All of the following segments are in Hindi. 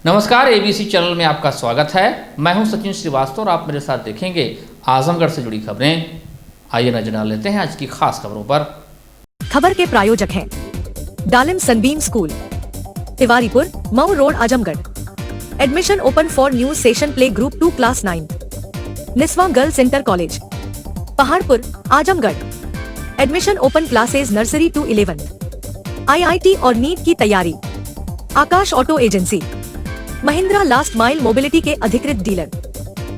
नमस्कार, एबीसी चैनल में आपका स्वागत है। मैं हूं सचिन श्रीवास्तव और आप मेरे साथ देखेंगे आजमगढ़ से जुड़ी खबरें। आइए नजर डाल लेते हैं आज की खास खबरों पर। खबर के प्रायोजक हैं Dalim Sunbeam school, Tiwaripur, Mau road, Azamgarh. Admission open for new session play group 2 class 9। Niswa girls inter college, Paharpur, Azamgarh. Admission open classes nursery to 11th। IIT और नीट की तैयारी। Akash auto agency, Mahindra last mile mobility के अधिकृत dealer,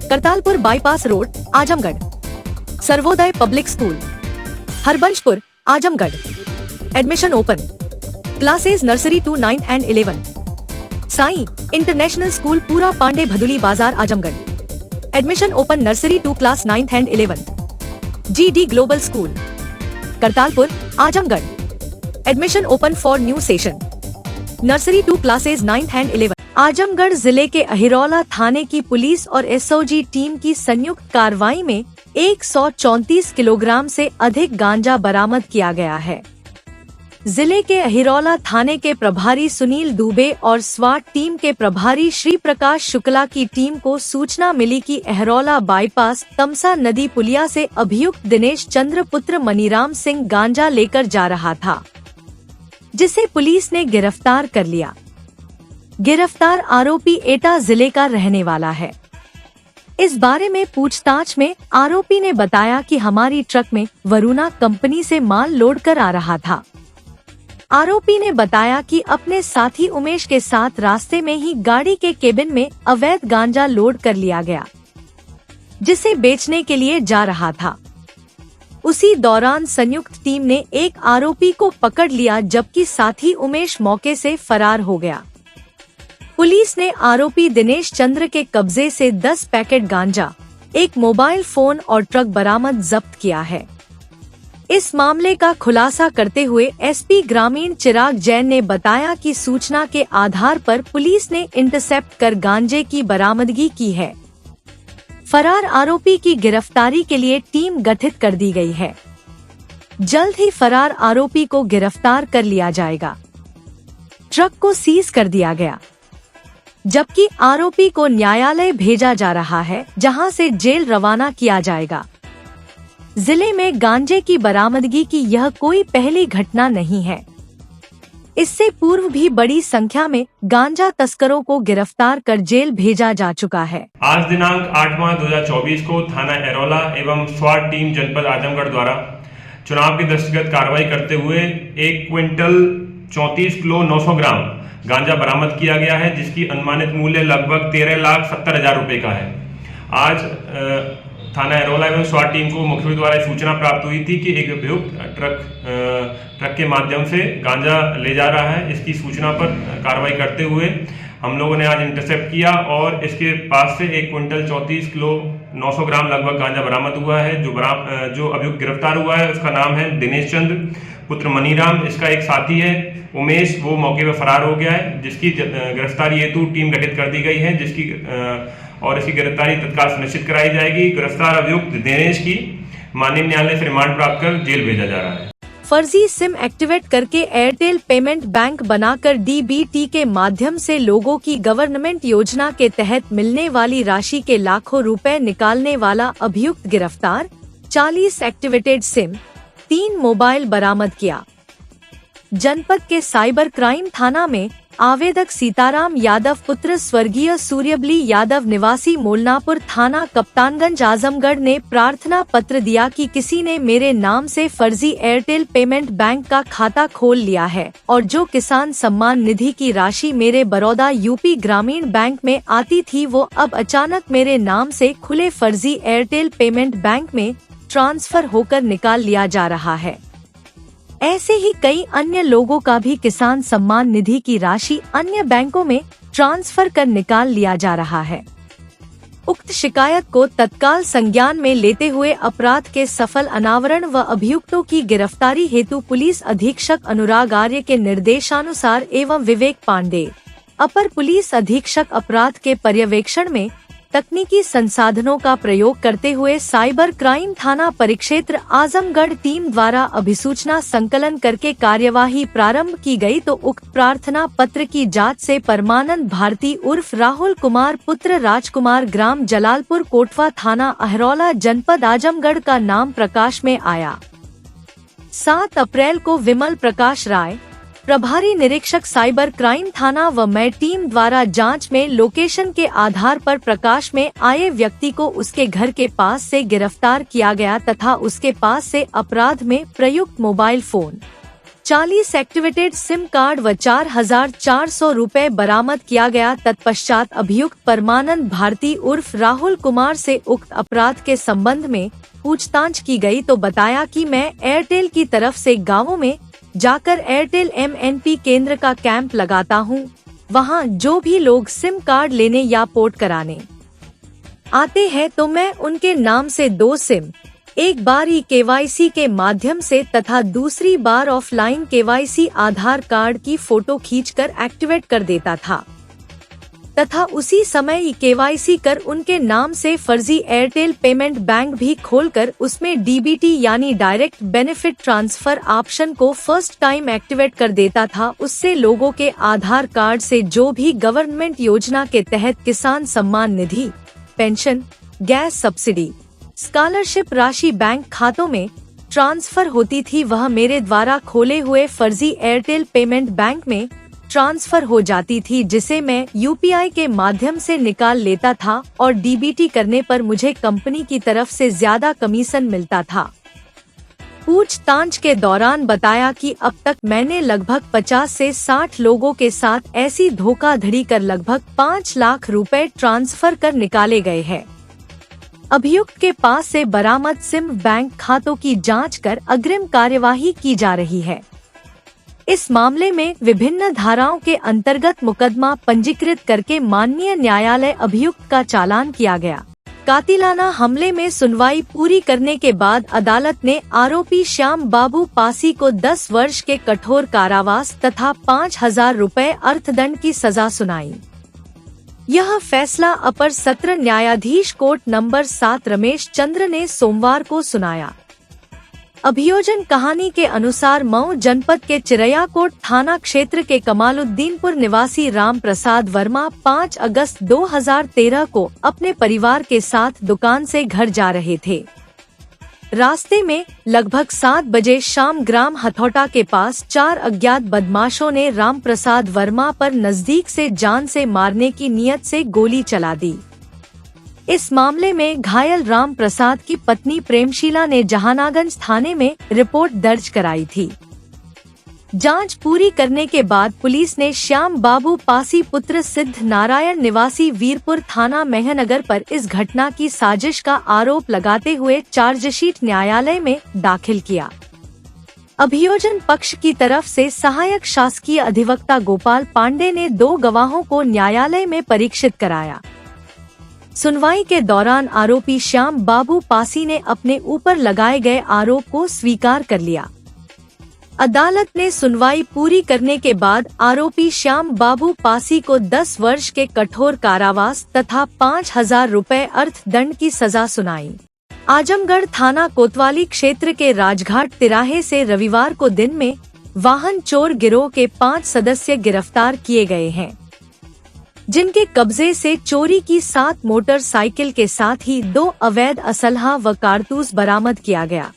Kartalpur bypass road, Azamgarh. Sarvodaya public school, Harbanshpur, Azamgarh. Admission open classes nursery to 9 and 11। Sai international school, Pura Pandey Bhaduli Bazar, Azamgarh. Admission open nursery to class 9th and 11th। GD global school, Kartalpur, Azamgarh. Admission open for new session nursery to classes 9th and 11th। Azamgarh जिले के अहिरौला थाने की पुलिस और एसओजी टीम की संयुक्त कार्रवाई में 134 किलोग्राम से अधिक गांजा बरामद किया गया है। जिले के अहिरौला थाने के प्रभारी सुनील दुबे और स्वाट टीम के प्रभारी श्री प्रकाश शुक्ला की टीम को सूचना मिली कि अहिरौला बाईपास तमसा नदी पुलिया से अभियुक्त दिनेश चंद्र पुत्र मनीराम सिंह गांजा लेकर जा रहा था, जिसे पुलिस ने गिरफ्तार कर लिया। गिरफ्तार आरोपी एटा जिले का रहने वाला है। इस बारे में पूछताछ में आरोपी ने बताया कि हमारी ट्रक में वरुणा कंपनी से माल लोड कर आ रहा था। आरोपी ने बताया कि अपने साथी उमेश के साथ रास्ते में ही गाड़ी के केबिन में अवैध गांजा लोड कर लिया गया, जिसे बेचने के लिए जा रहा था। उसी दौरान संयुक्त टीम ने एक आरोपी को पकड़ लिया, जबकि साथी उमेश मौके से फरार हो गया। पुलिस ने आरोपी दिनेश चंद्र के कब्जे से 10 पैकेट गांजा, एक मोबाइल फोन और ट्रक बरामद जब्त किया है। इस मामले का खुलासा करते हुए एसपी ग्रामीण चिराग जैन ने बताया कि सूचना के आधार पर पुलिस ने इंटरसेप्ट कर गांजे की बरामदगी की है। फरार आरोपी की गिरफ्तारी के लिए टीम गठित कर दी गई है। जल्द ही फरार आरोपी को गिरफ्तार कर लिया जाएगा। ट्रक को सीज कर दिया गया, जबकि आरोपी को न्यायालय भेजा जा रहा है, जहां से जेल रवाना किया जाएगा। जिले में गांजे की बरामदगी की यह कोई पहली घटना नहीं है। इससे पूर्व भी बड़ी संख्या में गांजा तस्करों को गिरफ्तार कर जेल भेजा जा चुका है। आज दिनांक 8/5/2024 को थाना अहिरौला एवं स्वाट टीम जनपद आजमगढ़ द्वारा चुनाव के दृष्टिगत कार्रवाई करते हुए 1 क्विंटल 34 किलो 900 ग्राम गांजा बरामद किया गया है, जिसकी अनुमानित मूल्य लगभग 13,70,000 रुपए का है। आज थाना अहिरौला एवं स्वाट टीम को मुखबिर द्वारा सूचना प्राप्त हुई थी कि एक अभियुक्त ट्रक के माध्यम से गांजा ले जा रहा है। इसकी सूचना पर कार्रवाई करते हुए हम लोगों ने आज इंटरसेप्ट किया और इसके पास से 1 क्विंटल 34 किलो 900 ग्राम लगभग गांजा बरामद हुआ है। जो अभियुक्त गिरफ्तार हुआ है उसका नाम है दिनेश चंद्र पुत्र मनीराम। इसका एक साथी है उमेश, वो मौके पर फरार हो गया है, जिसकी गिरफ्तारी हेतु टीम गठित कर दी गई है, और इसकी गिरफ्तारी तत्काल सुनिश्चित कराई जाएगी। गिरफ्तार अभियुक्त दिनेश की माननीय न्यायालय से रिमांड प्राप्त कर जेल भेजा जा रहा है। फर्जी सिम एक्टिवेट करके एयरटेल पेमेंट बैंक बनाकर डीबीटी के माध्यम से लोगों की गवर्नमेंट योजना के तहत मिलने वाली राशि के लाखों रुपए निकालने वाला अभियुक्त गिरफ्तार। 40 एक्टिवेटेड सिम, 3 मोबाइल बरामद किया। जनपद के साइबर क्राइम थाना में आवेदक सीताराम यादव पुत्र स्वर्गीय सूर्यबली यादव निवासी मोलनापुर थाना कप्तानगंज आजमगढ़ ने प्रार्थना पत्र दिया कि किसी ने मेरे नाम से फर्जी एयरटेल पेमेंट बैंक का खाता खोल लिया है और जो किसान सम्मान निधि की राशि मेरे बड़ौदा यूपी ग्रामीण बैंक में आती थी, वो अब अचानक मेरे नाम से खुले फर्जी एयरटेल पेमेंट बैंक में ट्रांसफर होकर निकाल लिया जा रहा है। ऐसे ही कई अन्य लोगों का भी किसान सम्मान निधि की राशि अन्य बैंकों में ट्रांसफर कर निकाल लिया जा रहा है। उक्त शिकायत को तत्काल संज्ञान में लेते हुए अपराध के सफल अनावरण व अभियुक्तों की गिरफ्तारी हेतु पुलिस अधीक्षक अनुराग आर्य के निर्देशानुसार एवं विवेक पांडे, अपर पुलिस अधीक्षक अपराध के पर्यवेक्षण में तकनीकी संसाधनों का प्रयोग करते हुए साइबर क्राइम थाना परिक्षेत्र आजमगढ़ टीम द्वारा अभिसूचना संकलन करके कार्यवाही प्रारंभ की गई तो उक्त प्रार्थना पत्र की जांच से परमानंद भारती उर्फ राहुल कुमार पुत्र राजकुमार ग्राम जलालपुर कोटवा थाना अहरौला जनपद आजमगढ़ का नाम प्रकाश में आया। 7 अप्रैल को विमल प्रकाश राय, प्रभारी निरीक्षक साइबर क्राइम थाना व मैं टीम द्वारा जांच में लोकेशन के आधार पर प्रकाश में आए व्यक्ति को उसके घर के पास से गिरफ्तार किया गया तथा उसके पास से अपराध में प्रयुक्त mobile phone, 40 activated SIM card व 4,400 रुपए बरामद किया गया। तत्पश्चात अभियुक्त परमानंद भारती उर्फ राहुल कुमार से उक्त अपराध के संबंध में पूछताछ की गई तो बताया कि मैं एयरटेल की तरफ से गाँवों में जाकर एयरटेल MNP केंद्र का कैंप लगाता हूं। वहां जो भी लोग सिम कार्ड लेने या पोर्ट कराने आते हैं तो मैं उनके नाम से 2 सिम, एक बार KYC के माध्यम से तथा दूसरी बार ऑफलाइन KYC आधार कार्ड की फोटो खींचकर एक्टिवेट कर देता था तथा उसी समय KYC कर उनके नाम से फर्जी एयरटेल पेमेंट बैंक भी खोलकर उसमें DBT यानी डायरेक्ट बेनिफिट ट्रांसफर ऑप्शन को फर्स्ट टाइम एक्टिवेट कर देता था। उससे लोगों के आधार कार्ड से जो भी गवर्नमेंट योजना के तहत किसान Samman Nidhi, pension, gas subsidy, scholarship राशि बैंक खातों में ट्रांसफर होती थी वह मेरे द्वारा खोले हुए फर्जी एयरटेल पेमेंट बैंक में ट्रांसफर हो जाती थी जिसे मैं UPI के माध्यम से निकाल लेता था और DBT करने पर मुझे कंपनी की तरफ से ज्यादा कमीशन मिलता था। पूछताछ के दौरान बताया कि अब तक मैंने लगभग 50 से 60 लोगों के साथ ऐसी धोखाधड़ी कर लगभग 5 लाख रुपए ट्रांसफर कर निकाले गए हैं। अभियुक्त के पास से बरामद सिम बैंक खातों की जांच कर अग्रिम कार्यवाही की जा रही है। इस मामले में विभिन्न धाराओं के अंतर्गत मुकदमा पंजीकृत करके माननीय न्यायालय अभियुक्त का चालान किया गया। कातिलाना हमले में सुनवाई पूरी करने के बाद अदालत ने आरोपी श्याम बाबू पासी को 10 वर्ष के कठोर कारावास तथा 5,000 रुपए अर्थदंड की सजा सुनाई। यह फैसला अपर सत्र न्यायाधीश कोर्ट नंबर 7 रमेश चंद्र ने सोमवार को सुनाया। अभियोजन कहानी के अनुसार मऊ जनपद के चिरैयाकोट थाना क्षेत्र के कमालुद्दीनपुर निवासी राम प्रसाद वर्मा 5 अगस्त 2013 को अपने परिवार के साथ दुकान से घर जा रहे थे। रास्ते में लगभग 7 बजे शाम ग्राम हथौटा के पास 4 अज्ञात बदमाशों ने राम प्रसाद वर्मा पर नजदीक से जान से मारने की नियत से गोली चला दी। इस मामले में घायल राम प्रसाद की पत्नी प्रेमशीला ने जहानागंज थाने में रिपोर्ट दर्ज कराई थी। जांच पूरी करने के बाद पुलिस ने श्याम बाबू पासी पुत्र सिद्ध नारायण निवासी वीरपुर थाना मेहनगर पर इस घटना की साजिश का आरोप लगाते हुए चार्जशीट न्यायालय में दाखिल किया। अभियोजन पक्ष की तरफ से सहायक शासकीय अधिवक्ता गोपाल पांडे ने 2 गवाहों को न्यायालय में परीक्षित कराया। सुनवाई के दौरान आरोपी श्याम बाबू पासी ने अपने ऊपर लगाए गए आरोप को स्वीकार कर लिया। अदालत ने सुनवाई पूरी करने के बाद आरोपी श्याम बाबू पासी को 10 वर्ष के कठोर कारावास तथा 5,000 रुपए अर्थदंड की सजा सुनाई। आजमगढ़ थाना कोतवाली क्षेत्र के राजघाट तिराहे से रविवार को दिन में वाहन चोर गिरोह के 5 सदस्य गिरफ्तार किए गए हैं, जिनके कब्जे से चोरी की 7 मोटरसाइकिल के साथ ही 2 अवैध असलहा व कारतूस बरामद किया गया।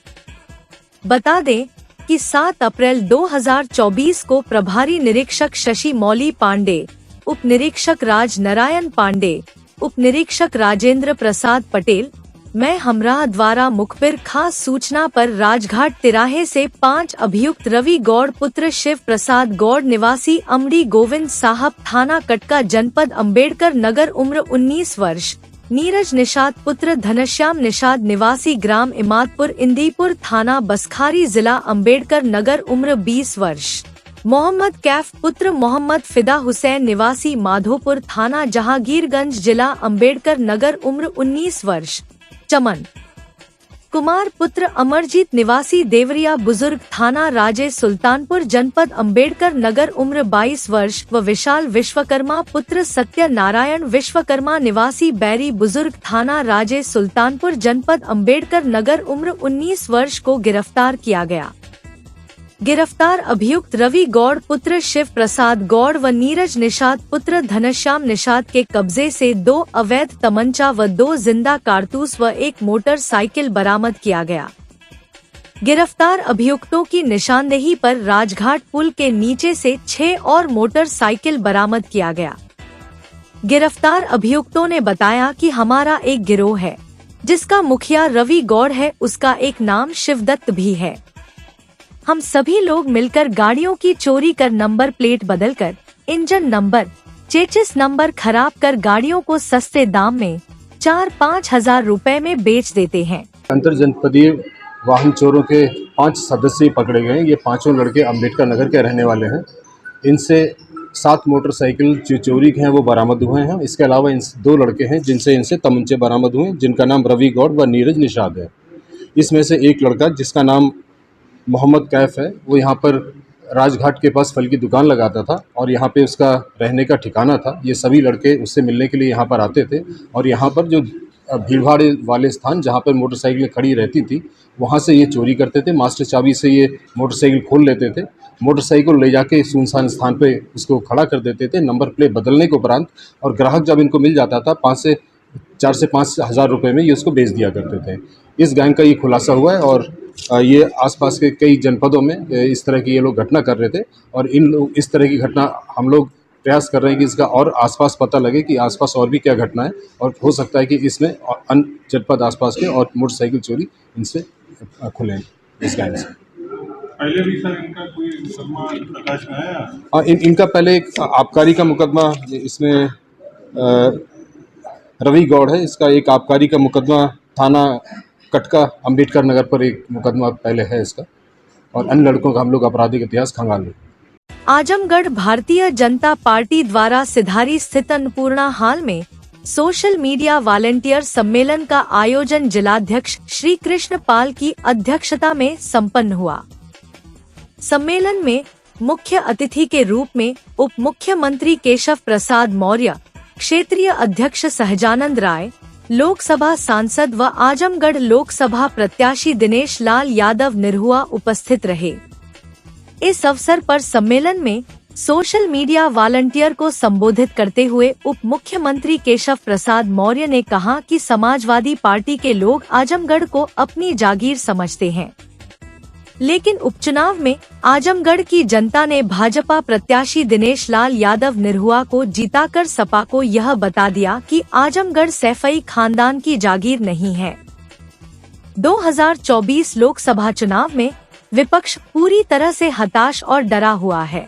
बता दें कि 7 अप्रैल 2024 को प्रभारी निरीक्षक शशि मौली पांडे, उप निरीक्षक राज नारायण पांडे, उप निरीक्षक राजेंद्र प्रसाद पटेल, मैं हमराह द्वारा मुखबिर खास सूचना पर राजघाट तिराहे से 5 अभियुक्त रवि गौड़ पुत्र शिव प्रसाद गौड़ निवासी अमड़ी गोविंद साहब थाना कटका जनपद अम्बेडकर नगर उम्र 19 वर्ष, नीरज निषाद पुत्र धनश्याम निषाद निवासी ग्राम इमादपुर इंदीपुर थाना बसखारी जिला अम्बेडकर नगर उम्र 20 वर्ष, मोहम्मद कैफ पुत्र मोहम्मद फिदा हुसैन निवासी माधोपुर थाना जहांगीरगंज जिला अम्बेडकर नगर उम्र 19 वर्ष, चमन कुमार पुत्र अमरजीत निवासी देवरिया बुजुर्ग थाना राजेश सुल्तानपुर जनपद अंबेडकर नगर उम्र 22 वर्ष व विशाल विश्वकर्मा पुत्र सत्य नारायण विश्वकर्मा निवासी बैरी बुजुर्ग थाना राजेश सुल्तानपुर जनपद अंबेडकर नगर उम्र 19 वर्ष को गिरफ्तार किया गया। गिरफ्तार अभियुक्त रवि गौड़ पुत्र शिव प्रसाद गौड़ व नीरज निषाद पुत्र धनश्याम निषाद के कब्जे से 2 अवैध तमंचा व 2 जिंदा कारतूस व 1 मोटरसाइकिल बरामद किया गया। गिरफ्तार अभियुक्तों की निशानदेही पर राजघाट पुल के नीचे से 6 और मोटरसाइकिल बरामद किया गया। गिरफ्तार अभियुक्तों ने बताया कि हमारा एक गिरोह है जिसका मुखिया रवि गौड़ है, उसका एक नाम शिवदत्त भी है। हम सभी लोग मिलकर गाड़ियों की चोरी कर नंबर प्लेट बदलकर इंजन नंबर, चेचिस नंबर खराब कर गाड़ियों को सस्ते दाम में 4-5 हजार रुपए में बेच देते हैं। अंतर जनपदीय वाहन चोरों के 5 सदस्य पकड़े गए। ये 5 लड़के अंबेडकर नगर के रहने वाले हैं। इनसे 7 मोटरसाइकिल जो चोरी के हैं वो बरामद हुए हैं। इसके अलावा इन 2 लड़के हैं जिनसे इनसे तमंचे बरामद हुए, जिनका नाम रवि गौड़ व नीरज निषाद है। इसमें से एक लड़का जिसका नाम मोहम्मद कैफ है, वो यहाँ पर राजघाट के पास फल की दुकान लगाता था और यहाँ पे उसका रहने का ठिकाना था। ये सभी लड़के उससे मिलने के लिए यहाँ पर आते थे और यहाँ पर जो भीड़भाड़ वाले स्थान जहाँ पर मोटरसाइकिलें खड़ी रहती थी वहाँ से ये चोरी करते थे। मास्टर चाबी से ये मोटरसाइकिल खोल लेते थे, मोटरसाइकिल ले जाके सुनसान स्थान पे उसको खड़ा कर देते थे नंबर प्लेट बदलने के उपरांत, और ग्राहक जब इनको मिल जाता था 4 से 5 हज़ार रुपये में ये उसको बेच दिया करते थे। इस गैंग का ये खुलासा हुआ है और ये आसपास के कई जनपदों में इस तरह की ये लोग घटना कर रहे थे और इस तरह की घटना हम लोग प्रयास कर रहे हैं कि इसका और आसपास पता लगे कि आसपास और भी क्या घटना है, और हो सकता है कि इसमें अन्य जनपद आसपास के और मोटरसाइकिल चोरी इनसे खुले इस गैंग से। पहले भी सर इनका कोई मुकदमा प्रकाश में आया? हाँ, इनका पहले एक आबकारी का मुकदमा, इसमें रवि गौड़ है, इसका एक आबकारी का मुकदमा थाना कटका अंबेडकर नगर पर एक मुकदमा पहले है इसका, और अन्य लड़कों का हम लोग आपराधिक इतिहास खंगाल लें। आजमगढ़ भारतीय जनता पार्टी द्वारा सिधारी स्थित अन्नपूर्णा हॉल में सोशल मीडिया वॉलंटियर सम्मेलन का आयोजन जिलाध्यक्ष श्री कृष्ण पाल की अध्यक्षता में संपन्न हुआ। सम्मेलन में मुख्य अतिथि के रूप में उप मुख्यमंत्री केशव प्रसाद मौर्य, क्षेत्रीय अध्यक्ष सहजानंद राय, लोकसभा सांसद व आजमगढ़ लोकसभा प्रत्याशी दिनेश लाल यादव निरहुआ उपस्थित रहे। इस अवसर पर सम्मेलन में सोशल मीडिया वॉलंटियर को संबोधित करते हुए उप मुख्यमंत्री केशव प्रसाद मौर्य ने कहा कि समाजवादी पार्टी के लोग आजमगढ़ को अपनी जागीर समझते हैं, लेकिन उपचुनाव में आजमगढ़ की जनता ने भाजपा प्रत्याशी दिनेश लाल यादव निरहुआ को जीताकर सपा को यह बता दिया कि आजमगढ़ सैफई खानदान की जागीर नहीं है। 2024 लोकसभा चुनाव में विपक्ष पूरी तरह से हताश और डरा हुआ है।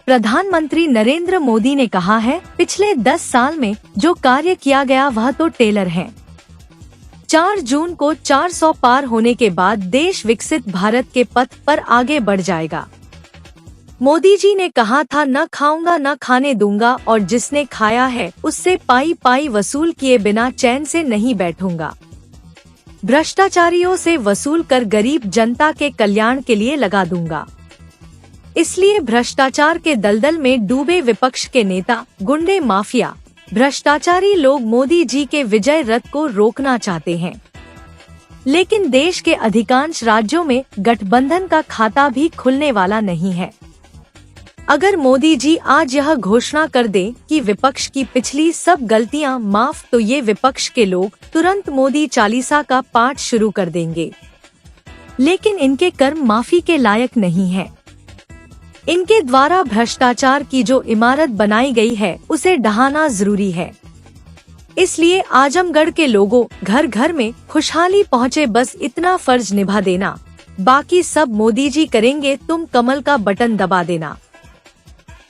प्रधानमंत्री नरेंद्र मोदी ने कहा है, पिछले 10 साल में जो कार्य किया गया वह तो टेलर है। 4 जून को 400 पार होने के बाद देश विकसित भारत के पथ पर आगे बढ़ जाएगा। मोदी जी ने कहा था, न खाऊंगा न खाने दूंगा, और जिसने खाया है उससे पाई पाई वसूल किए बिना चैन से नहीं बैठूंगा। भ्रष्टाचारियों से वसूल कर गरीब जनता के कल्याण के लिए लगा दूंगा। इसलिए भ्रष्टाचार के दलदल में डूबे विपक्ष के नेता, गुंडे, माफिया, भ्रष्टाचारी लोग मोदी जी के विजय रथ को रोकना चाहते हैं, लेकिन देश के अधिकांश राज्यों में गठबंधन का खाता भी खुलने वाला नहीं है। अगर मोदी जी आज यह घोषणा कर दें कि विपक्ष की पिछली सब गलतियां माफ, तो ये विपक्ष के लोग तुरंत मोदी चालीसा का पाठ शुरू कर देंगे, लेकिन इनके कर्म माफी के लायक नहीं है। इनके द्वारा भ्रष्टाचार की जो इमारत बनाई गई है उसे ढहाना जरूरी है। इसलिए आजमगढ़ के लोगों, घर घर में खुशहाली पहुँचे, बस इतना फर्ज निभा देना, बाकी सब मोदी जी करेंगे, तुम कमल का बटन दबा देना।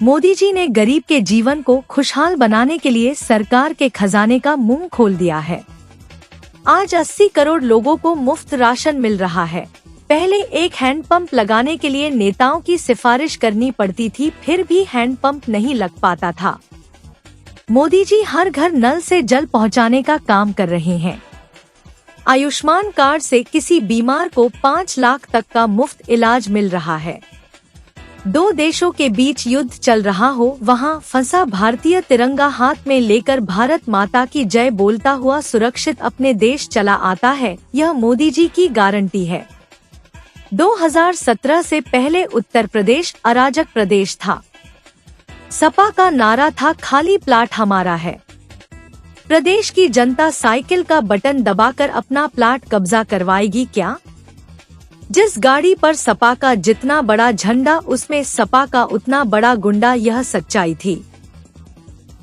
मोदी जी ने गरीब के जीवन को खुशहाल बनाने के लिए सरकार के खजाने का मुंह खोल दिया है। आज 80 करोड़ लोगों को मुफ्त राशन मिल रहा है। पहले एक हैंडपंप लगाने के लिए नेताओं की सिफारिश करनी पड़ती थी, फिर भी हैंडपंप नहीं लग पाता था। मोदी जी हर घर नल से जल पहुंचाने का काम कर रहे हैं। आयुष्मान कार्ड से किसी बीमार को 5 लाख तक का मुफ्त इलाज मिल रहा है। दो देशों के बीच युद्ध चल रहा हो, वहां फंसा भारतीय तिरंगा हाथ में लेकर भारत माता की जय बोलता हुआ सुरक्षित अपने देश चला आता है। यह मोदी जी की गारंटी है। 2017 से पहले उत्तर प्रदेश अराजक प्रदेश था। सपा का नारा था खाली प्लाट हमारा है। प्रदेश की जनता साइकिल का बटन दबाकर अपना प्लाट कब्जा करवाएगी क्या? जिस गाड़ी पर सपा का जितना बड़ा झंडा, उसमें सपा का उतना बड़ा गुंडा, यह सच्चाई थी।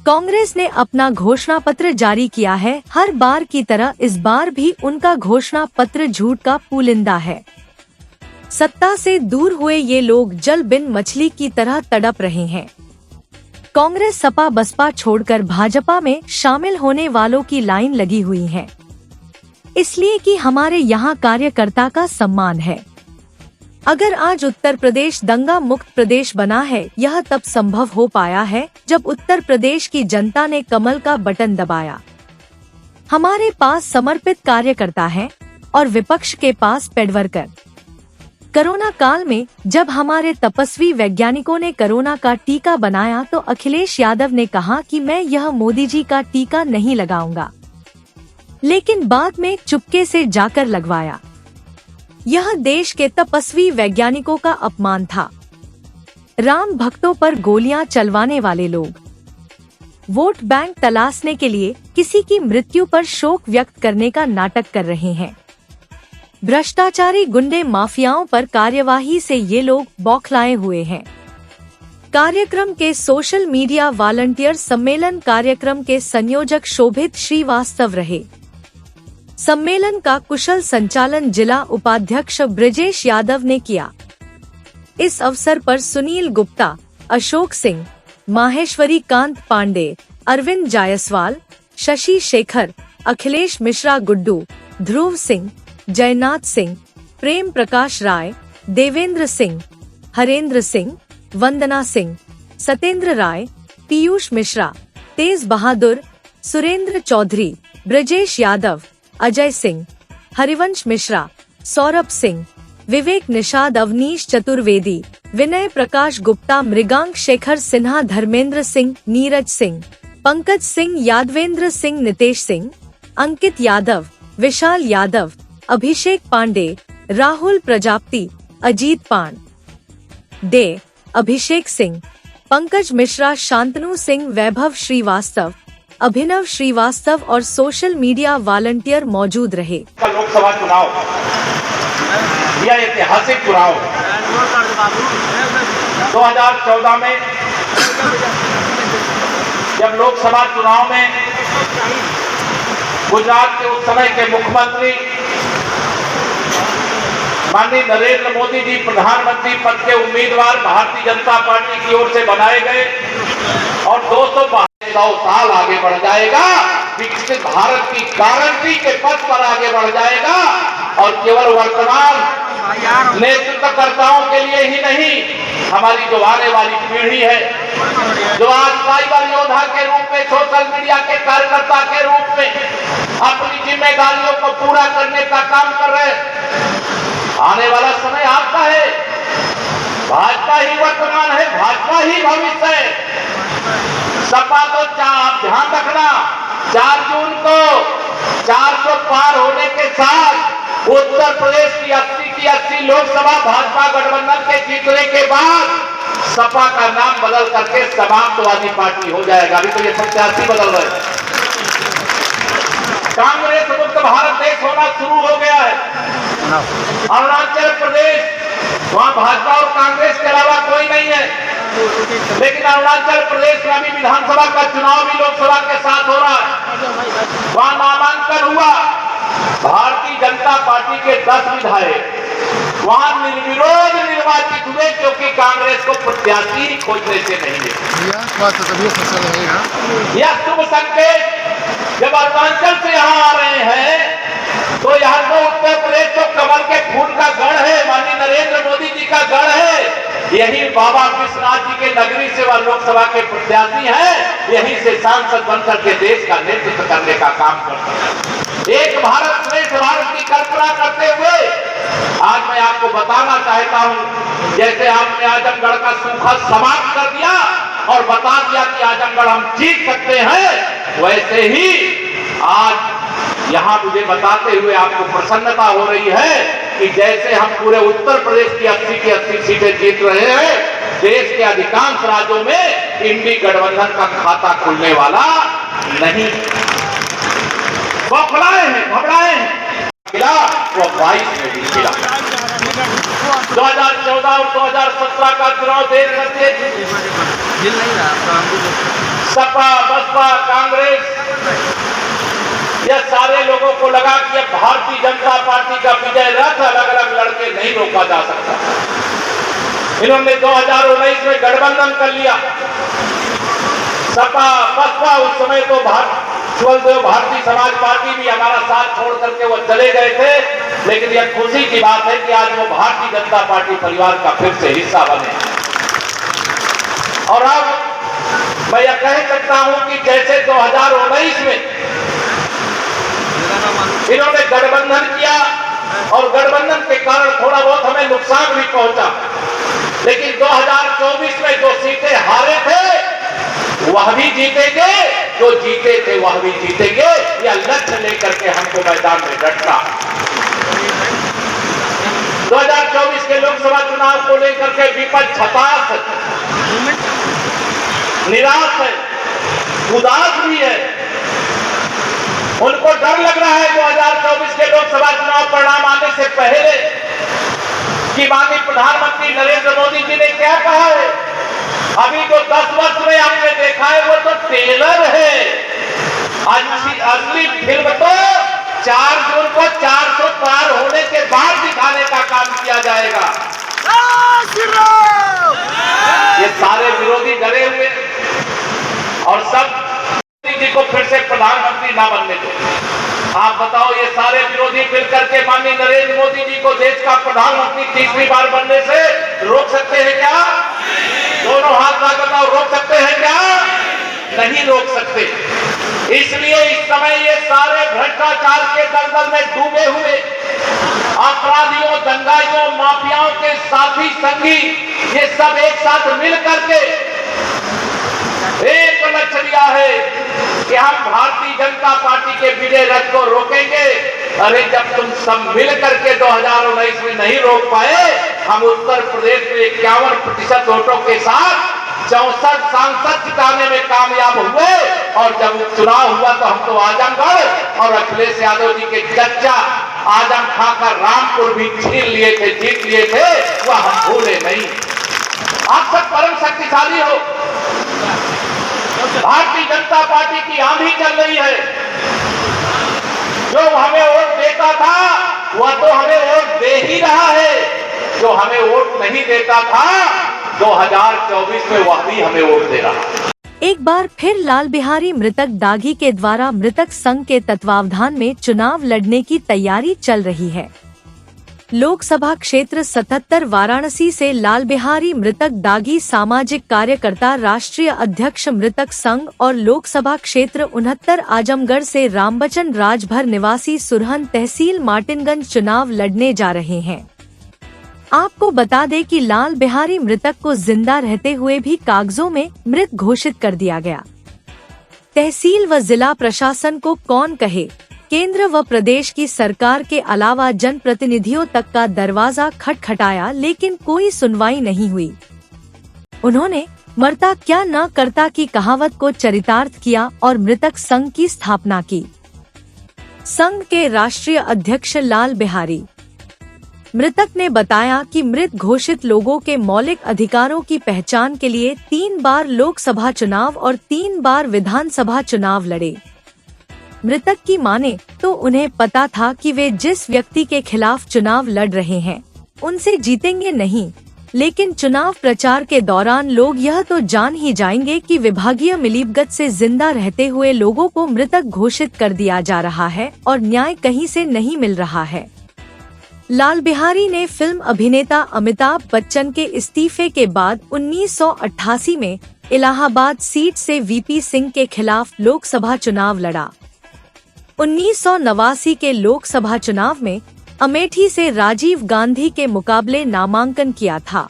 कांग्रेस ने अपना घोषणा पत्र जारी किया है। हर बार की तरह इस बार भी उनका घोषणा पत्र झूठ का पुलिंदा है। सत्ता से दूर हुए ये लोग जल बिन मछली की तरह तड़प रहे हैं। कांग्रेस सपा बसपा छोड़कर भाजपा में शामिल होने वालों की लाइन लगी हुई है, इसलिए कि हमारे यहाँ कार्यकर्ता का सम्मान है। अगर आज उत्तर प्रदेश दंगा मुक्त प्रदेश बना है, यह तब संभव हो पाया है जब उत्तर प्रदेश की जनता ने कमल का बटन दबाया। हमारे पास समर्पित कार्यकर्ता हैं और विपक्ष के पास पेडवर्कर। कोरोना काल में जब हमारे तपस्वी वैज्ञानिकों ने कोरोना का टीका बनाया, तो अखिलेश यादव ने कहा कि मैं यह मोदी जी का टीका नहीं लगाऊंगा, लेकिन बाद में चुपके से जाकर लगवाया। यह देश के तपस्वी वैज्ञानिकों का अपमान था। राम भक्तों पर गोलियां चलवाने वाले लोग वोट बैंक तलाशने के लिए किसी की मृत्यु पर शोक व्यक्त करने का नाटक कर रहे हैं। भ्रष्टाचारी गुंडे माफियाओं पर कार्यवाही से ये लोग बौखलाए हुए हैं। कार्यक्रम के सोशल मीडिया वॉलंटियर सम्मेलन कार्यक्रम के संयोजक शोभित श्रीवास्तव रहे। सम्मेलन का कुशल संचालन जिला उपाध्यक्ष ब्रजेश यादव ने किया। इस अवसर पर सुनील गुप्ता, अशोक सिंह, माहेश्वरी कांत पांडे, अरविंद जायसवाल, शशि शेखर, अखिलेश मिश्रा, गुड्डू, ध्रुव सिंह, जयनाथ सिंह, प्रेम प्रकाश राय, देवेंद्र सिंह, हरेंद्र सिंह, वंदना सिंह, सतेंद्र राय, पीयूष मिश्रा, तेज बहादुर, सुरेंद्र चौधरी, ब्रजेश यादव, अजय सिंह, हरिवंश मिश्रा, सौरभ सिंह, विवेक निषाद, अवनीश चतुर्वेदी, विनय प्रकाश गुप्ता, मृगांक शेखर सिन्हा, धर्मेंद्र सिंह, नीरज सिंह, पंकज सिंह, यादवेंद्र सिंह, नितेश सिंह, अंकित यादव, विशाल यादव, अभिषेक पांडे, राहुल प्रजापति, अजीत पांडे, अभिषेक सिंह, पंकज मिश्रा, शांतनु सिंह, वैभव श्रीवास्तव, अभिनव श्रीवास्तव और सोशल मीडिया वॉलंटियर मौजूद रहे। लोकसभा चुनाव यह ऐतिहासिक चुनाव 2014 में जब लोकसभा चुनाव में गुजरात के उस समय के मुख्यमंत्री माननीय नरेंद्र मोदी जी प्रधानमंत्री पद के उम्मीदवार भारतीय जनता पार्टी की ओर से बनाए गए और 200 साल आगे बढ़ जाएगा, विकसित भारत की गारंटी के पथ पर आगे बढ़ जाएगा और केवल वर्तमान नेतृत्वकर्ताओं के लिए ही नहीं, हमारी जो आने वाली पीढ़ी है, जो आज साइबर योद्धा के रूप में, सोशल मीडिया के कार्यकर्ता के रूप में अपनी जिम्मेदारियों को पूरा करने का काम कर रहे हैं, आने वाला समय आपका है। भाजपा ही वर्तमान है, भाजपा ही भविष्य है। सपा तो आप ध्यान रखना, 4 जून को 400 पार होने के साथ उत्तर प्रदेश की 80 लोकसभा भाजपा गठबंधन के जीतने के बाद सपा का नाम बदल करके समाजवादी पार्टी हो जाएगा। अभी तो ये प्रत्याशी बदल रहे हैं। कांग्रेस मुक्त भारत देश होना शुरू हो गया है। अरुणाचल प्रदेश, वहाँ भाजपा और कांग्रेस के अलावा कोई नहीं है, लेकिन अरुणाचल प्रदेश में अभी विधानसभा का चुनाव भी लोकसभा के साथ हो रहा है। वहाँ नामांकन हुआ, भारतीय जनता पार्टी के 10 विधायक वहाँ निर्विरोध निर्वाचित हुए, क्योंकि कांग्रेस को प्रत्याशी खोजने से नहीं मिले। यह शुभ संकेत जब अरुणाचल से यहाँ आ रहे हैं, तो यहाँ तो उत्तर प्रदेश तो कमल के फूल का गढ़ है, माननीय नरेंद्र मोदी जी का गढ़ है। यही बाबा विश्वनाथ जी के नगरी से वह लोकसभा के प्रत्याशी हैं, यहीं से सांसद बनकर के देश का नेतृत्व करने का काम करते हैं। एक भारत श्रेष्ठ भारत की कल्पना करते हुए आज मैं आपको बताना चाहता हूं, जैसे आपने आजमगढ़ का सूखा समाप्त कर दिया और बता दिया कि आजमगढ़ हम जीत सकते हैं, वैसे ही आज यहां मुझे बताते हुए आपको प्रसन्नता हो रही है कि जैसे हम पूरे उत्तर प्रदेश की 80 की 80 सीटें जीत रहे हैं, देश के अधिकांश राज्यों में इंडी गठबंधन का खाता खुलने वाला नहीं। बौखलाए हैं, घबराए हैं, मिला वो 22 में भी मिला। 2014 और 2017 का चुनाव देख करके सपा, बसपा, कांग्रेस, यह सारे लोगों को लगा कि भारतीय जनता पार्टी का विजय रथ अलग अलग लड़के नहीं रोका जा सकता। इन्होंने 2019 में गठबंधन कर लिया। सपा, बसपा, उस समय तो भारतीय समाज पार्टी भी हमारा साथ छोड़ करके वो चले गए थे, लेकिन यह खुशी की बात है कि आज वो भारतीय जनता पार्टी परिवार का फिर से हिस्सा बने। और अब मैं यह कह सकता हूं कि जैसे 2019 में इन्होंने गठबंधन किया और गठबंधन के कारण थोड़ा बहुत हमें नुकसान भी पहुंचा, लेकिन 2024 में जो सीटें हारे थे वह भी जीतेंगे, जो जीते थे वह भी जीतेंगे। यह लक्ष्य लेकर के हमको मैदान में डटना। 2024 के लोकसभा चुनाव को लेकर के विपक्ष हताश है, निराश है, उदास भी है। उनको डर लग रहा है 2024 के लोकसभा चुनाव परिणाम आने से पहले कि माननीय प्रधानमंत्री नरेंद्र मोदी जी ने क्या कहा है। अभी जो 10 वर्ष में आपने देखा है वो तो ट्रेलर है, असली फिल्म तो 4 जून को 400 पार होने के बाद दिखाने का काम किया जाएगा। ये सारे विरोधी डरे हुए और सब मोदी जी को फिर से प्रधानमंत्री ना बनने दो। आप बताओ, ये सारे विरोधी मिलकर के माननीय नरेंद्र मोदी जी को देश का प्रधानमंत्री तीसरी बार बनने से रोक सकते हैं क्या? दोनों हाथ लगाकर रोक सकते हैं क्या? नहीं रोक सकते। इसलिए इस समय ये सारे भ्रष्टाचार के दलदल में डूबे हुए अपराधियों, दंगाइयों, माफियाओं के साथी संगी ये सब एक साथ मिल करके एक लक्ष्य लिया है कि हम भारतीय जनता पार्टी के विजय रथ को रोकेंगे। अरे जब तुम सब मिल करके 2019 में नहीं रोक पाए, हम उत्तर प्रदेश में 51% वोटों के साथ 64 सांसद जिताने में कामयाब हुए और जब चुनाव हुआ तो हम तो आजमगढ़ और अखिलेश यादव जी के चच्चा आजम खां का रामपुर भी छीन लिए थे, जीत लिए थे, वह हम भूले नहीं। आप सब परम शक्तिशाली हो। भारतीय जनता पार्टी की आंधी चल रही है। जो हमें वोट देता था वह तो हमें वोट दे ही रहा है, जो हमें वोट नहीं देता था 2024 में वह भी हमें वोट दे रहा है। एक बार फिर लाल बिहारी मृतक दागी के द्वारा मृतक संघ के तत्वावधान में चुनाव लड़ने की तैयारी चल रही है। लोकसभा क्षेत्र 77 वाराणसी से लाल बिहारी मृतक दागी सामाजिक कार्यकर्ता राष्ट्रीय अध्यक्ष मृतक संघ और लोकसभा क्षेत्र 69 आजमगढ़ से रामबचन राजभर निवासी सुरहन तहसील मार्टिनगंज चुनाव लड़ने जा रहे हैं। आपको बता दें कि लाल बिहारी मृतक को जिंदा रहते हुए भी कागजों में मृत घोषित कर दिया गया। तहसील व जिला प्रशासन को कौन कहे, केंद्र व प्रदेश की सरकार के अलावा जनप्रतिनिधियों तक का दरवाजा खटखटाया, लेकिन कोई सुनवाई नहीं हुई। उन्होंने मरता क्या न करता की कहावत को चरितार्थ किया और मृतक संघ की स्थापना की। संघ के राष्ट्रीय अध्यक्ष लाल बिहारी मृतक ने बताया कि मृत घोषित लोगों के मौलिक अधिकारों की पहचान के लिए 3 बार लोकसभा चुनाव और 3 बार विधानसभा चुनाव लड़े। मृतक की माने तो उन्हें पता था कि वे जिस व्यक्ति के खिलाफ चुनाव लड़ रहे हैं उनसे जीतेंगे नहीं, लेकिन चुनाव प्रचार के दौरान लोग यह तो जान ही जाएंगे कि विभागीय मिलीभगत से जिंदा रहते हुए लोगों को मृतक घोषित कर दिया जा रहा है और न्याय कहीं से नहीं मिल रहा है। लाल बिहारी ने फिल्म अभिनेता अमिताभ बच्चन के इस्तीफे के बाद 1988 में इलाहाबाद सीट से वीपी सिंह के खिलाफ लोकसभा चुनाव लड़ा। 1989 के लोकसभा चुनाव में अमेठी से राजीव गांधी के मुकाबले नामांकन किया था।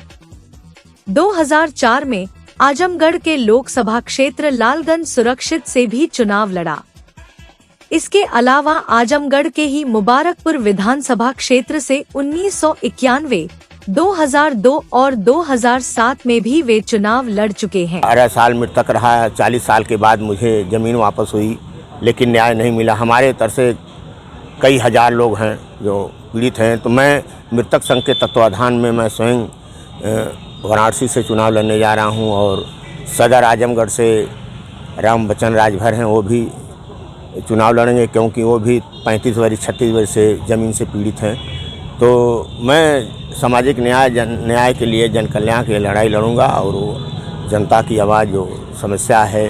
2004 में आजमगढ़ के लोकसभा क्षेत्र लालगंज सुरक्षित से भी चुनाव लड़ा। इसके अलावा आजमगढ़ के ही मुबारकपुर विधानसभा क्षेत्र से 1991, 2002 और 2007 में भी वे चुनाव लड़ चुके हैं। 12 साल मृतक रहा है। 40 साल के बाद मुझे ज़मीन वापस हुई, लेकिन न्याय नहीं मिला। हमारे तरफ से कई हजार लोग हैं जो पीड़ित हैं। तो मैं मृतक संघ के तत्वाधान में मैं स्वयं वाराणसी से चुनाव लड़ने जा रहा हूं, और सदर आजमगढ़ से राम बच्चन राजभर हैं, वो भी चुनाव लड़ेंगे, क्योंकि वो भी 35 वर्ष 36 वर्ष से ज़मीन से पीड़ित हैं। तो मैं सामाजिक न्याय के लिए, जन कल्याण के लिए लड़ाई लड़ूंगा, और वो जनता की आवाज़ जो समस्या है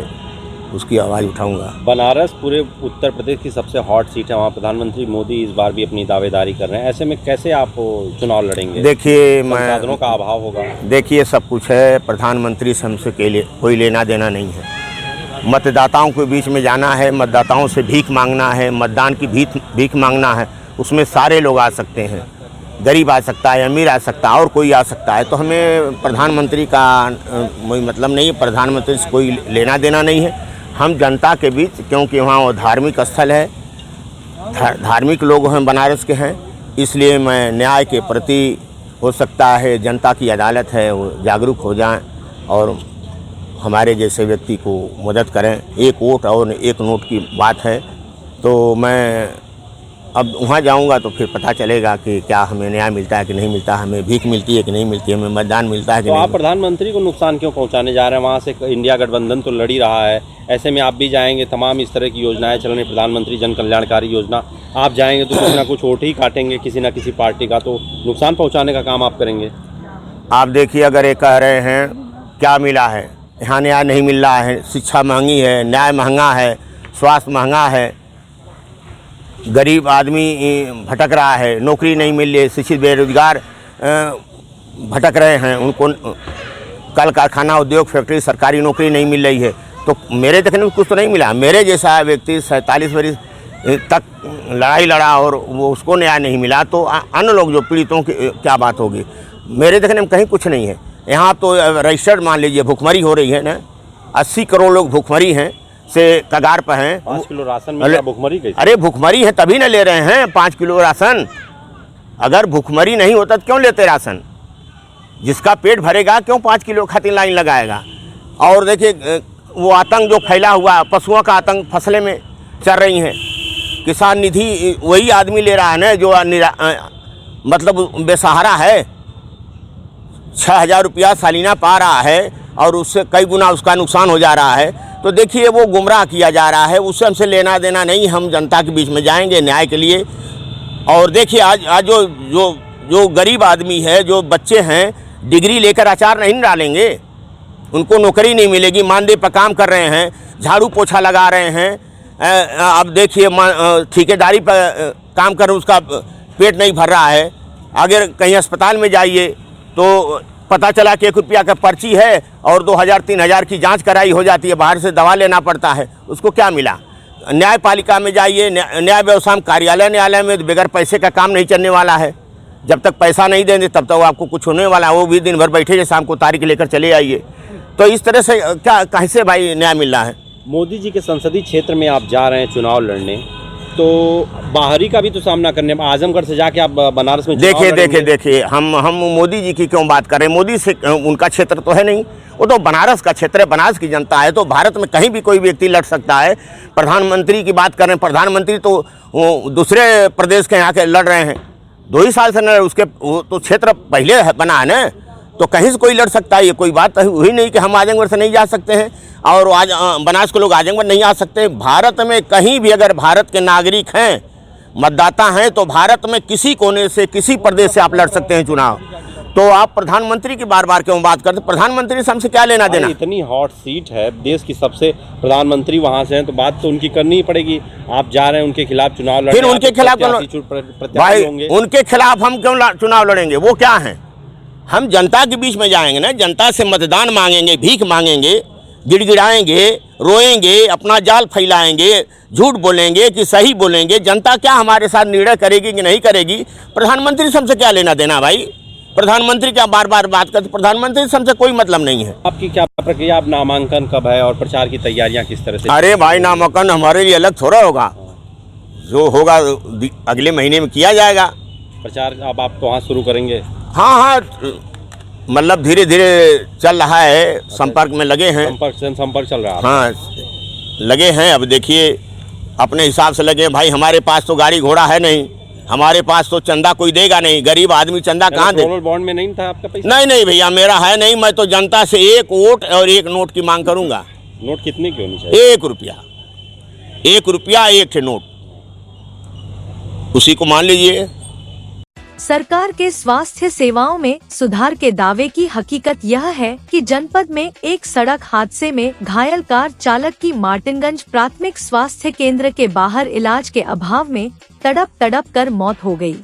उसकी आवाज़ उठाऊंगा। बनारस पूरे उत्तर प्रदेश की सबसे हॉट सीट है, वहाँ प्रधानमंत्री मोदी इस बार भी अपनी दावेदारी कर रहे हैं। ऐसे में कैसे आप चुनाव लड़ेंगे? देखिए, संसाधनों का अभाव होगा। देखिए, सब कुछ है, प्रधानमंत्री से हमसे के लिए कोई लेना देना नहीं है। मतदाताओं के बीच में जाना है, मतदाताओं से भीख मांगना है, मतदान की भीख मांगना है। उसमें सारे लोग आ सकते हैं, गरीब आ सकता है, अमीर आ सकता है, और कोई आ सकता है। तो हमें प्रधानमंत्री का कोई मतलब नहीं है, प्रधानमंत्री से कोई लेना देना नहीं है। हम जनता के बीच, क्योंकि वहाँ वो धार्मिक स्थल है, धार्मिक लोग हैं, बनारस के हैं, इसलिए मैं न्याय के प्रति, हो सकता है जनता की अदालत है, वो जागरूक हो जाएं और हमारे जैसे व्यक्ति को मदद करें। एक वोट और एक नोट की बात है। तो मैं अब वहाँ जाऊँगा तो फिर पता चलेगा कि क्या हमें न्याय मिलता है कि नहीं मिलता, हमें भीख मिलती है कि नहीं मिलती, हमें मतदान मिलता है कि नहीं। आप प्रधानमंत्री को नुकसान क्यों पहुँचाने जा रहे हैं? वहाँ से इंडिया गठबंधन तो लड़ ही रहा है, ऐसे में आप भी जाएंगे, तमाम इस तरह की योजनाएं चल रही, प्रधानमंत्री जन कल्याणकारी योजना, आप जाएंगे तो कुछ ना कुछ वोट ही काटेंगे किसी न किसी पार्टी का, तो नुकसान पहुँचाने का काम आप करेंगे। आप देखिए, अगर ये कह रहे हैं क्या मिला है, यहाँ न्याय नहीं मिल रहा है, शिक्षा महंगी है, न्याय महंगा है, स्वास्थ्य महंगा है, गरीब आदमी भटक रहा है, नौकरी नहीं मिल रही, शिक्षित बेरोजगार भटक रहे हैं, उनको कल कारखाना, उद्योग, फैक्ट्री, सरकारी नौकरी नहीं मिल रही है। तो मेरे देखने में कुछ तो नहीं मिला। मेरे जैसा व्यक्ति 47 वर्ष तक लड़ाई लड़ा और वो उसको न्याय नहीं मिला, तो अन्य लोग जो पीड़ितों की क्या बात होगी? मेरे देखने में कहीं कुछ नहीं है। यहाँ तो रजिस्टर्ड, मान लीजिए, भुखमरी हो रही है ना, 80 करोड़ लोग भुखमरी हैं से कगार पर हैं। 5 किलो राशन में भुखमरी कैसे? अरे भुखमरी है तभी ना ले रहे हैं 5 किलो राशन। अगर भुखमरी नहीं होता तो क्यों लेते राशन? जिसका पेट भरेगा क्यों 5 किलो खातिर लाइन लगाएगा? और देखिए, वो आतंक जो फैला हुआ, पशुओं का आतंक फसलें में चल रही हैं। किसान निधि वही आदमी ले रहा है ना जो मतलब बेसहारा है, 6,000 रुपया सालीना पा रहा है, और उससे कई गुना उसका नुकसान हो जा रहा है। तो देखिए, वो गुमराह किया जा रहा है, उससे हमसे लेना देना नहीं। हम जनता के बीच में जाएंगे न्याय के लिए। और देखिए, आज जो गरीब आदमी है, जो बच्चे हैं, डिग्री लेकर अचार नहीं डालेंगे, उनको नौकरी नहीं मिलेगी, मानदेय पर काम कर रहे हैं, झाड़ू पोछा लगा रहे हैं। अब देखिए, ठेकेदारी पर काम कर, उसका पेट नहीं भर रहा है। अगर कहीं अस्पताल में जाइए तो पता चला कि 1 रुपया का पर्ची है और 2,000-3,000 की जांच कराई हो जाती है, बाहर से दवा लेना पड़ता है, उसको क्या मिला? न्यायपालिका में जाइए, न्याय व्यवसाय न्यायालय में बगैर पैसे का काम नहीं चलने वाला है। जब तक पैसा नहीं देंगे तब तक आपको कुछ होने वाला है। वो भी दिन भर बैठे, शाम को तारीख लेकर चले आइए। तो इस तरह से क्या, कैसे भाई न्याय मिल रहा है? मोदी जी के संसदीय क्षेत्र में आप जा रहे हैं चुनाव लड़ने, तो बाहरी का भी तो सामना करने, आजमगढ़ से जाके आप बनारस में देखिए, हम मोदी जी की क्यों बात कर रहे हैं? मोदी से उनका क्षेत्र तो है नहीं, वो तो बनारस का क्षेत्र है, बनारस की जनता है। तो भारत में कहीं भी कोई व्यक्ति लड़ सकता है। प्रधानमंत्री की बात कर रहे हैं, प्रधानमंत्री तो दूसरे प्रदेश के यहाँ के लड़ रहे हैं, 2 ही साल से न, उसके वो तो क्षेत्र पहले बना है ना, तो कहीं से कोई लड़ सकता है। ये कोई बात हुई नहीं कि हम आजमगढ़ से नहीं जा सकते हैं और आज बनारस के लोग आजमगढ़ नहीं आ सकते। भारत में कहीं भी अगर भारत के नागरिक हैं, मतदाता हैं, तो भारत में किसी कोने से, किसी प्रदेश से आप लड़ सकते हैं चुनाव। तो आप प्रधानमंत्री की बार बार क्यों बात करते? प्रधानमंत्री से हमसे क्या लेना देना? इतनी हॉट सीट है, देश की सबसे प्रधानमंत्री वहाँ से हैं, तो बात तो उनकी करनी ही पड़ेगी। आप जा रहे हैं उनके खिलाफ चुनाव लड़ने, फिर उनके खिलाफ भाई, उनके खिलाफ हम क्यों चुनाव लड़ेंगे? वो क्या है? हम जनता के बीच में जाएंगे ना, जनता से मतदान मांगेंगे, भीख मांगेंगे, गिड़गिड़ाएंगे, रोएंगे, अपना जाल फैलाएंगे, झूठ बोलेंगे कि सही बोलेंगे, जनता क्या हमारे साथ निर्णय करेगी कि नहीं करेगी? प्रधानमंत्री से हमसे क्या लेना देना भाई? प्रधानमंत्री क्या बार बार बात करते? प्रधानमंत्री से हमसे कोई मतलब नहीं है। आपकी क्या प्रक्रिया, आप नामांकन कब है और प्रचार की तैयारियां किस तरह से? अरे भाई, नामांकन हमारे लिए अलग थोड़ा होगा, जो होगा अगले महीने में किया जाएगा। प्रचार अब आप वहाँ शुरू करेंगे? हाँ, मतलब धीरे धीरे चल रहा है, संपर्क में लगे हैं। संपर्क चल रहा है? हाँ, लगे हैं। अब देखिए, अपने हिसाब से लगे भाई। हमारे पास तो गाड़ी घोड़ा है नहीं, हमारे पास तो चंदा कोई देगा नहीं, गरीब आदमी चंदा कहाँ दे? बॉन्ड में नहीं था आपका पैसा? नहीं भैया, मेरा है नहीं। मैं तो जनता से 1 वोट और 1 नोट की मांग करूंगा। नोट कितने की होनी चाहिए? 1 रुपया, 1 रुपया 1 नोट, उसी को मान लीजिए। सरकार के स्वास्थ्य सेवाओं में सुधार के दावे की हकीकत यह है कि जनपद में एक सड़क हादसे में घायल कार चालक की मार्टिनगंज प्राथमिक स्वास्थ्य केंद्र के बाहर इलाज के अभाव में तड़प कर मौत हो गई।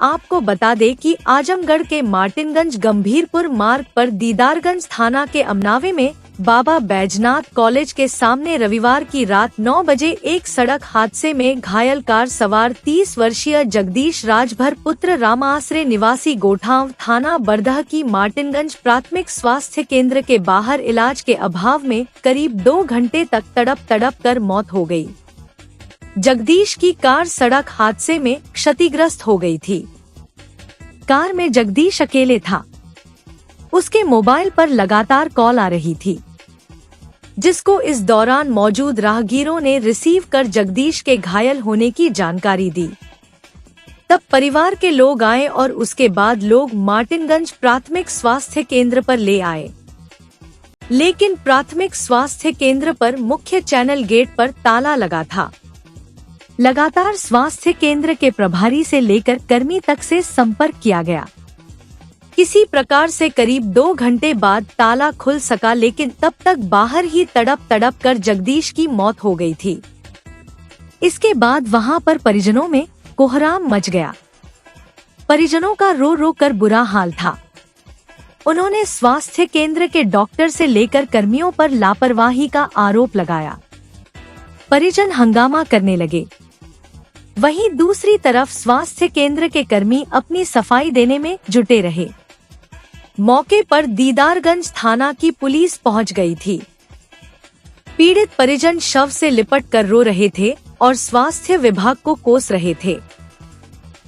आपको बता दें कि आजमगढ़ के मार्टिनगंज गंभीरपुर मार्ग पर दीदारगंज थाना के अमनावे में बाबा बैजनाथ कॉलेज के सामने रविवार की रात 9 बजे एक सड़क हादसे में घायल कार सवार 30 वर्षीय जगदीश राजभर पुत्र रामाश्रय निवासी गोठांव थाना बरदह की मार्टिनगंज प्राथमिक स्वास्थ्य केंद्र के बाहर इलाज के अभाव में करीब 2 घंटे तक तड़प कर मौत हो गई। जगदीश की कार सड़क हादसे में क्षतिग्रस्त हो गई थी। कार में जगदीश अकेले था। उसके मोबाइल पर लगातार कॉल आ रही थी, जिसको इस दौरान मौजूद राहगीरों ने रिसीव कर जगदीश के घायल होने की जानकारी दी। तब परिवार के लोग आए और उसके बाद लोग मार्टिनगंज प्राथमिक स्वास्थ्य केंद्र पर ले आए, लेकिन प्राथमिक स्वास्थ्य केंद्र पर मुख्य चैनल गेट पर ताला लगा था। लगातार स्वास्थ्य केंद्र के प्रभारी से लेकर कर्मी तक से संपर्क किया गया। किसी प्रकार से करीब 2 घंटे बाद ताला खुल सका, लेकिन तब तक बाहर ही तड़प कर जगदीश की मौत हो गई थी। इसके बाद वहां पर परिजनों में कोहराम मच गया। परिजनों का रो कर बुरा हाल था। उन्होंने स्वास्थ्य केंद्र के डॉक्टर से लेकर कर्मियों पर लापरवाही का आरोप लगाया। परिजन हंगामा करने लगे। वहीं दूसरी तरफ स्वास्थ्य केंद्र के कर्मी अपनी सफाई देने में जुटे रहे। मौके पर दीदारगंज थाना की पुलिस पहुंच गई थी। पीड़ित परिजन शव से लिपट कर रो रहे थे और स्वास्थ्य विभाग को कोस रहे थे।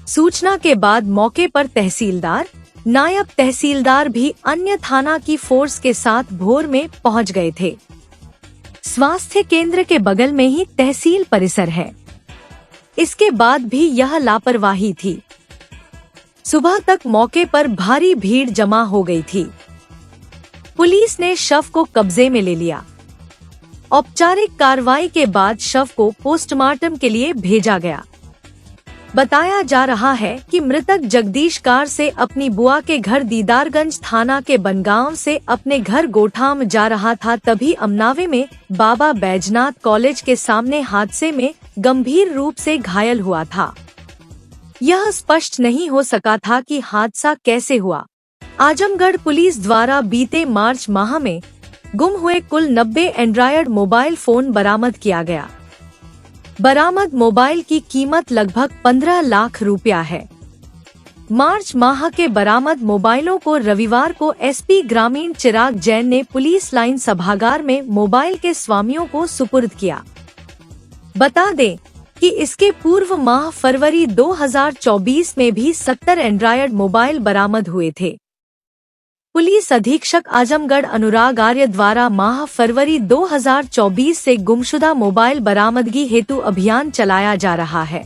सूचना के बाद मौके पर तहसीलदार, नायब तहसीलदार भी अन्य थाना की फोर्स के साथ भोर में पहुंच गए थे। स्वास्थ्य केंद्र के बगल में ही तहसील परिसर है। इसके बाद भी यह लापरवाही थी। सुबह तक मौके पर भारी भीड़ जमा हो गई थी। पुलिस ने शव को कब्जे में ले लिया। औपचारिक कार्रवाई के बाद शव को पोस्टमार्टम के लिए भेजा गया। बताया जा रहा है कि मृतक जगदीश कार से अपनी बुआ के घर दीदारगंज थाना के बनगांव से अपने घर गोठाम जा रहा था, तभी अमनावे में बाबा बैजनाथ कॉलेज के सामने हादसे में गंभीर रूप से घायल हुआ था। यह स्पष्ट नहीं हो सका था कि हादसा कैसे हुआ। आजमगढ़ पुलिस द्वारा बीते मार्च माह में गुम हुए कुल 90 एंड्रॉयड मोबाइल फोन बरामद किया गया। बरामद मोबाइल की कीमत लगभग 15 लाख रुपया है। मार्च माह के बरामद मोबाइलों को रविवार को एसपी ग्रामीण चिराग जैन ने पुलिस लाइन सभागार में मोबाइल के स्वामियों को सुपुर्द किया। बता दें कि इसके पूर्व माह फरवरी 2024 में भी 70 एंड्रॉयड मोबाइल बरामद हुए थे। पुलिस अधीक्षक आजमगढ़ अनुराग आर्य द्वारा माह फरवरी 2024 से गुमशुदा मोबाइल बरामदगी हेतु अभियान चलाया जा रहा है,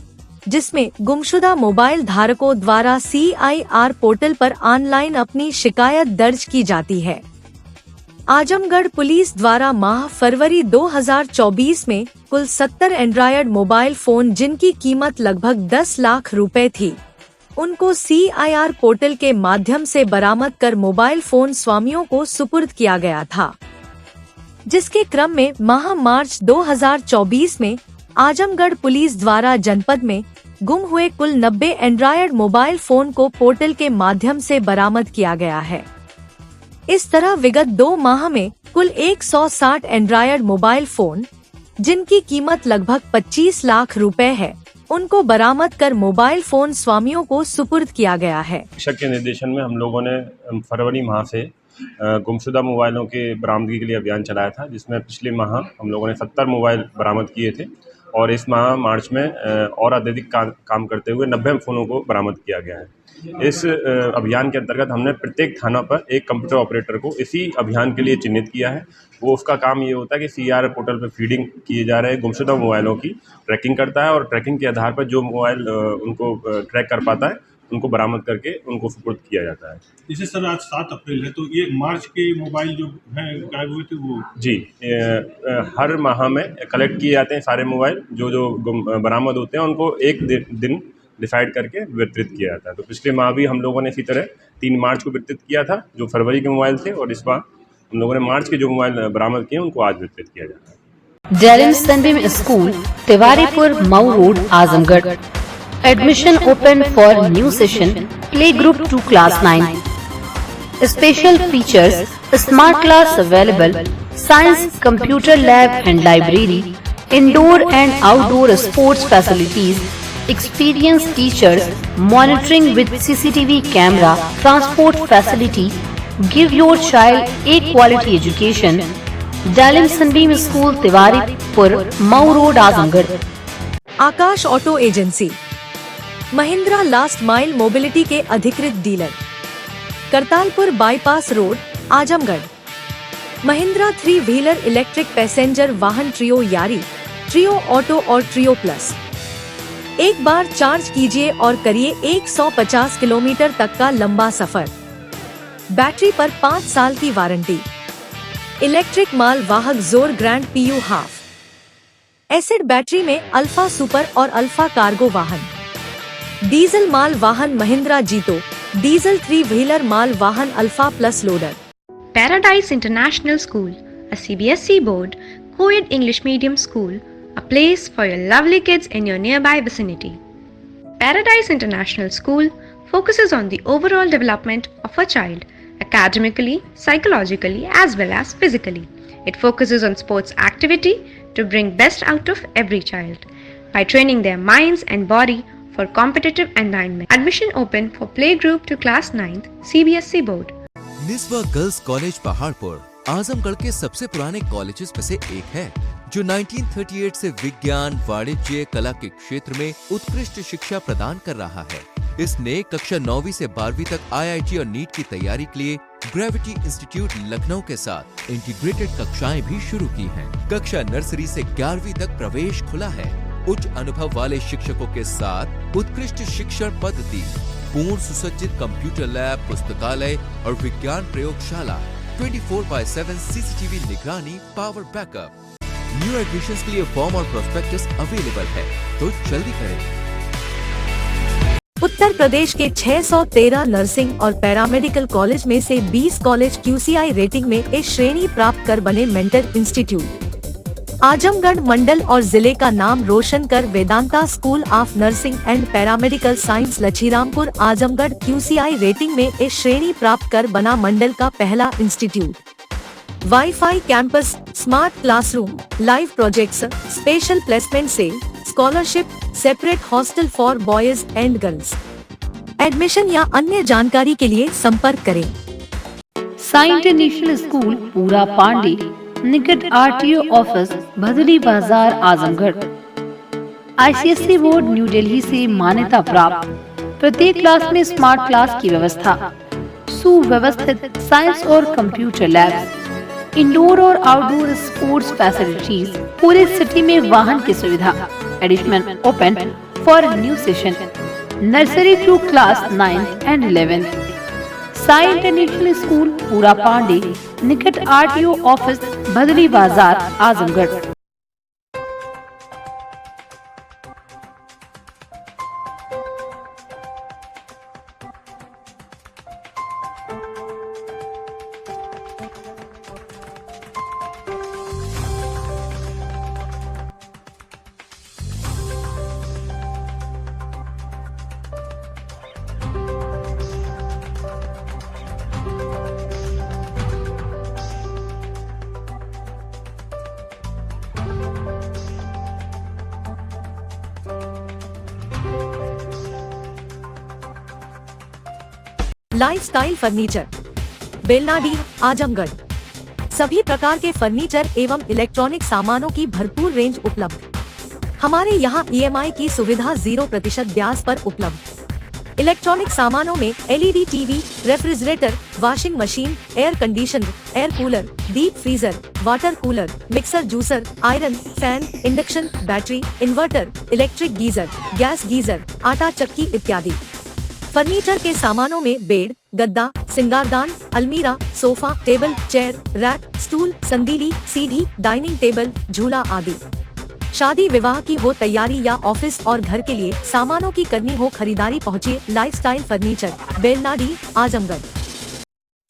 जिसमें गुमशुदा मोबाइल धारकों द्वारा CIR पोर्टल पर ऑनलाइन अपनी शिकायत दर्ज की जाती है। आजमगढ़ पुलिस द्वारा माह फरवरी 2024 में कुल 70 एंड्रॉयड मोबाइल फोन, जिनकी कीमत लगभग 10 लाख रुपए थी, उनको CIR पोर्टल के माध्यम से बरामद कर मोबाइल फोन स्वामियों को सुपुर्द किया गया था। जिसके क्रम में माह मार्च 2024 में आजमगढ़ पुलिस द्वारा जनपद में गुम हुए कुल 90 एंड्रॉयड मोबाइल फोन को पोर्टल के माध्यम से बरामद किया गया है। इस तरह विगत 2 माह में कुल कुल 160 एंड्रॉयड मोबाइल फोन, जिनकी कीमत लगभग 25 लाख रुपए है, उनको बरामद कर मोबाइल फोन स्वामियों को सुपुर्द किया गया है। निरीक्षक के निर्देशन में हम लोगों ने फरवरी माह से गुमशुदा मोबाइलों के बरामदगी के लिए अभियान चलाया था, जिसमें पिछले माह हम लोगों ने 70 मोबाइल बरामद किए थे और इस माह मार्च में और अत्यधिक काम करते हुए 90 फ़ोनों को बरामद किया गया है। इस अभियान के अंतर्गत हमने प्रत्येक थाना पर एक कंप्यूटर ऑपरेटर को इसी अभियान के लिए चिन्हित किया है। वो उसका काम ये होता है कि CR पोर्टल पर फीडिंग किए जा रहे गुमशुदा मोबाइलों की ट्रैकिंग करता है और ट्रैकिंग के आधार पर जो मोबाइल उनको ट्रैक कर पाता है उनको बरामद करके उनको सुपुर्द किया जाता है। जैसे सर आज 7 अप्रैल है, तो ये मार्च के मोबाइल जो हैं गायब हुए थे वो जी हर माह में कलेक्ट किए जाते हैं सारे मोबाइल जो बरामद होते हैं, उनको एक दिन डिसाइड करके वितरित किया जाता है। तो पिछले माह भी हम लोगों ने इसी तरह 3 मार्च को वितरित किया था जो फरवरी के मोबाइल थे, और इस बार हम लोगों ने मार्च के जो मोबाइल बरामद किए उनको आज वितरित किया जाता है। Dalim Sunbeam school, Tiwaripur, Mau road, Azamgarh. Admission open for new session. Play group to class 9. Special features: smart class available, science, computer lab and library, indoor and outdoor sports facilities, experienced teachers, monitoring with CCTV camera, transport facility. Give your child a quality education. Dalim Sunbeam School, Tiwaripur, Mau Road, Azamgarh. Akash auto agency, Mahindra last mile mobility के अधिकृत dealer, Kartalpur bypass road, Azamgarh. Mahindra 3 wheeler electric passenger वाहन ट्रियो यारी, ट्रियो ऑटो और ट्रियो प्लस। एक बार चार्ज कीजिए और करिए 150 किलोमीटर तक का लंबा सफर। बैटरी पर 5 साल की वारंटी। इलेक्ट्रिक माल वाहक जोर grand PU half. Acid battery में अल्फा सुपर और अल्फा कार्गो वाहन। डीजल माल वाहन महिंद्रा जीतो, डीजल 3 व्हीलर माल वाहन alpha plus loader. Paradise International School, a CBSE board, co-ed English medium school, a place for your lovely kids in your nearby vicinity. Paradise International School focuses on the overall development of a child, academically, psychologically, as well as physically. It focuses on sports activity to bring best out of every child by training their minds and body for competitive environment. Admission open for playgroup to class 9th, CBSE board. Niswa girls college Paharpur Azamgarh के सबसे पुराने कॉलेजेस में से एक है, जो 1938 से विज्ञान, वाणिज्य, कला के क्षेत्र में उत्कृष्ट शिक्षा प्रदान कर रहा है। इसने कक्षा 9वीं से 12वीं तक IIT और नीट की तैयारी के लिए ग्रेविटी इंस्टीट्यूट लखनऊ के साथ इंटीग्रेटेड कक्षाएं भी शुरू की हैं। कक्षा नर्सरी से 11वीं तक प्रवेश खुला है। उच्च अनुभव वाले शिक्षकों के साथ उत्कृष्ट शिक्षण पद्धति, पूर्ण सुसज्जित कंप्यूटर लैब, पुस्तकालय और विज्ञान प्रयोगशाला, 24/7 CCTV निगरानी, पावर बैकअप। न्यू एडमिशंस के लिए फॉर्म और प्रोस्पेक्टस अवेलेबल है, तो जल्दी करें। उत्तर प्रदेश के 613 नर्सिंग और पैरामेडिकल कॉलेज में से 20 कॉलेज QCI रेटिंग में A श्रेणी प्राप्त कर बने मेंटर इंस्टीट्यूट। आजमगढ़ मंडल और जिले का नाम रोशन कर Vedanta school of nursing and paramedical science Lachhirampur Azamgarh QCI रेटिंग में A श्रेणी प्राप्त कर बना मंडल का पहला institute. WiFi campus, smart classroom, live projects, special placement cell, scholarship, separate hostel for boys and girls. Admission या अन्य जानकारी के लिए संपर्क करें। साई इंटरनेशनल स्कूल, पूरा पांडे, निकट RTO office, Bhadli Bazar, Azamgarh. ICSE board new Delhi से मान्यता प्राप्त। प्रत्येक क्लास में स्मार्ट क्लास की व्यवस्था, सुव्यवस्थित साइंस और कंप्यूटर लैब, इंडोर और आउटडोर स्पोर्ट्स फैसिलिटीज, पूरे सिटी में वाहन की सुविधा। Admission open for new session, nursery to class 9 and 11। Sai international school, Pura Pande, निकट RTO office, Bhadli Bazar, Azamgarh. Lifestyle furniture, Belnadi, Azamgarh. सभी प्रकार के फर्नीचर एवं इलेक्ट्रॉनिक सामानों की भरपूर रेंज उपलब्ध। हमारे यहाँ EMI की सुविधा 0% ब्याज पर उपलब्ध। इलेक्ट्रॉनिक सामानों में LED TV, refrigerator, washing machine, air conditioner, air cooler, deep freezer, water cooler, mixer juicer, iron, fan, induction, battery, inverter, electric geyser, gas geyser, आटा चक्की इत्यादि। फर्नीचर के सामानों में बेड, गद्दा, सिंगारदान, अलमीरा, sofa, table, chair, rack, stool, संदीली, सीढ़ी, डाइनिंग टेबल, झूला आदि। शादी विवाह की हो तैयारी या ऑफिस और घर के लिए सामानों की करनी हो खरीदारी, पहुँचिए lifestyle furniture, Belnadi, Azamgarh.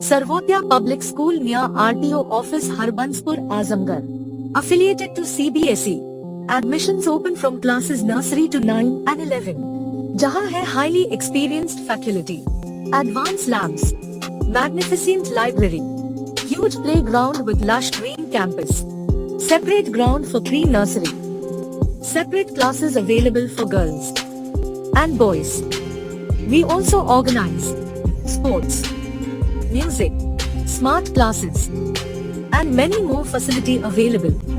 Sarvodaya public school near RTO office, Harbanspur, Azamgarh. Affiliated to CBSE. Admissions open from classes nursery to 9 and 11. जहाँ है highly experienced faculty, advanced labs, magnificent library, huge playground with lush green campus, separate ground for pre-nursery, separate classes available for girls and boys. We also organize sports, music, smart classes, and many more facility available.